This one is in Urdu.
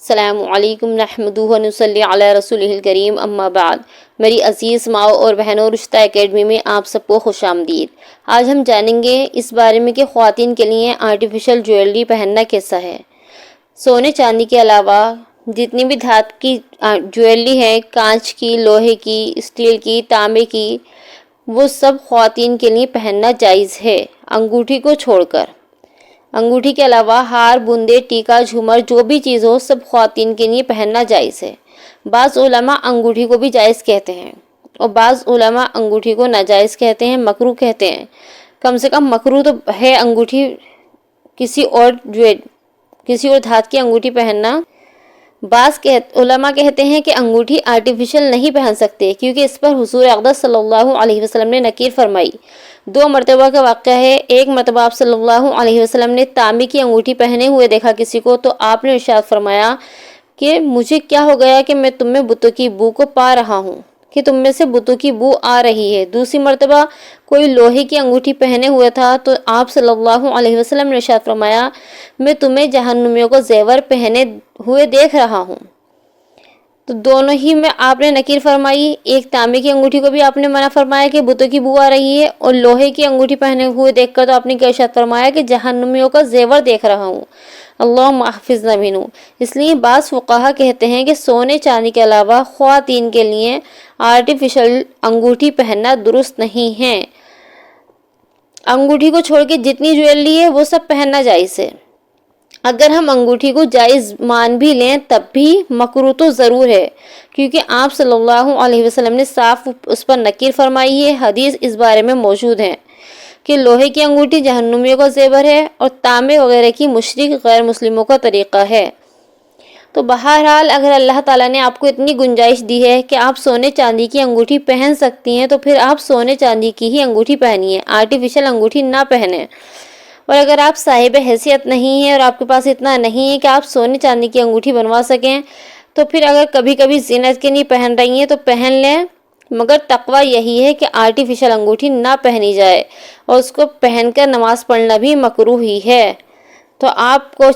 السلام علیکم نحمدہ و نصلی علی رسولہ الکریم اما بعد۔ میری عزیز ماؤں اور بہنوں، رشتہ اکیڈمی میں آپ سب کو خوش آمدید۔ آج ہم جانیں گے اس بارے میں کہ خواتین کے لیے آرٹیفیشل جویلری پہننا کیسا ہے۔ سونے چاندی کے علاوہ جتنی بھی دھات کی جویلری ہے، کانچ کی، لوہے کی، اسٹیل کی، تانبے کی، وہ سب خواتین کے لیے پہننا جائز ہے، انگوٹھی کو چھوڑ کر۔ انگوٹھی کے علاوہ ہار، بندے، ٹیکا، جھومر، جو بھی چیز ہو سب خواتین کے لیے پہننا جائز ہے۔ بعض علماء انگوٹھی کو بھی جائز کہتے ہیں اور بعض علماء انگوٹھی کو ناجائز کہتے ہیں، مکروہ کہتے ہیں۔ کم سے کم مکروہ تو ہے انگوٹھی کسی اور دھات کی انگوٹھی پہننا۔ بعض علماء کہتے ہیں کہ انگوٹھی آرٹیفیشل نہیں پہن سکتے کیونکہ اس پر حضور اقدس صلی اللہ علیہ وسلم نے نکیر فرمائی۔ 2 مرتبہ کا واقعہ ہے۔ ایک مرتبہ آپ صلی اللہ علیہ وسلم نے تانبے کی انگوٹھی پہنے ہوئے دیکھا کسی کو، تو آپ نے ارشاد فرمایا کہ مجھے کیا ہو گیا کہ میں تم میں بتوں کی بو کو پا رہا ہوں، کہ تم میں سے بتوں کی بو آ رہی ہے۔ دوسری مرتبہ کوئی لوہے کی انگوٹھی پہنے ہوئے تھا تو آپ صلی اللہ علیہ وسلم نے ارشاد فرمایا میں تمہیں جہنمیوں کو زیور پہنے ہوئے دیکھ رہا ہوں۔ تو دونوں ہی میں آپ نے نکیر فرمائی۔ ایک تانبے کی انگوٹھی کو بھی آپ نے منع فرمایا کہ بتوں کی بو آ رہی ہے، اور لوہے کی انگوٹھی پہنے ہوئے دیکھ کر تو آپ نے کیا ارشاد فرمایا کہ جہنمیوں کا زیور دیکھ رہا ہوں۔ اللہم احفظنا منہ۔ اس لیے بعض فقہا کہتے ہیں کہ سونے چاندی کے علاوہ خواتین کے لیے آرٹیفیشل انگوٹھی پہننا درست نہیں ہے۔ انگوٹھی کو چھوڑ کے جتنی جویلری ہے وہ سب پہننا جائز ہے۔ اگر ہم انگوٹھی کو جائز مان بھی لیں تب بھی مکروہ تو ضرور ہے، کیونکہ آپ صلی اللہ علیہ وسلم نے صاف اس پر نکیر فرمائی ہے۔ حدیث اس بارے میں موجود ہے کہ لوہے کی انگوٹھی جہنمیوں کا زیور ہے اور تانبے وغیرہ کی مشرک غیر مسلموں کا طریقہ ہے۔ تو بہرحال اگر اللہ تعالیٰ نے آپ کو اتنی گنجائش دی ہے کہ آپ سونے چاندی کی انگوٹھی پہن سکتی ہیں تو پھر آپ سونے چاندی کی ہی انگوٹھی پہنیے، آرٹیفیشل انگوٹھی نہ پہنیں۔ اور اگر آپ صاحب حیثیت نہیں ہیں اور آپ کے پاس اتنا نہیں ہے کہ آپ سونے چاندی کی انگوٹھی بنوا سکیں، تو پھر اگر کبھی کبھی زینت کے لیے پہن رہی ہیں تو پہن لیں، مگر تقوی یہی ہے کہ آرٹیفیشل انگوٹھی نہ پہنی جائے، اور اس کو پہن کر نماز پڑھنا بھی مکروہ ہی ہے۔ تو آپ کو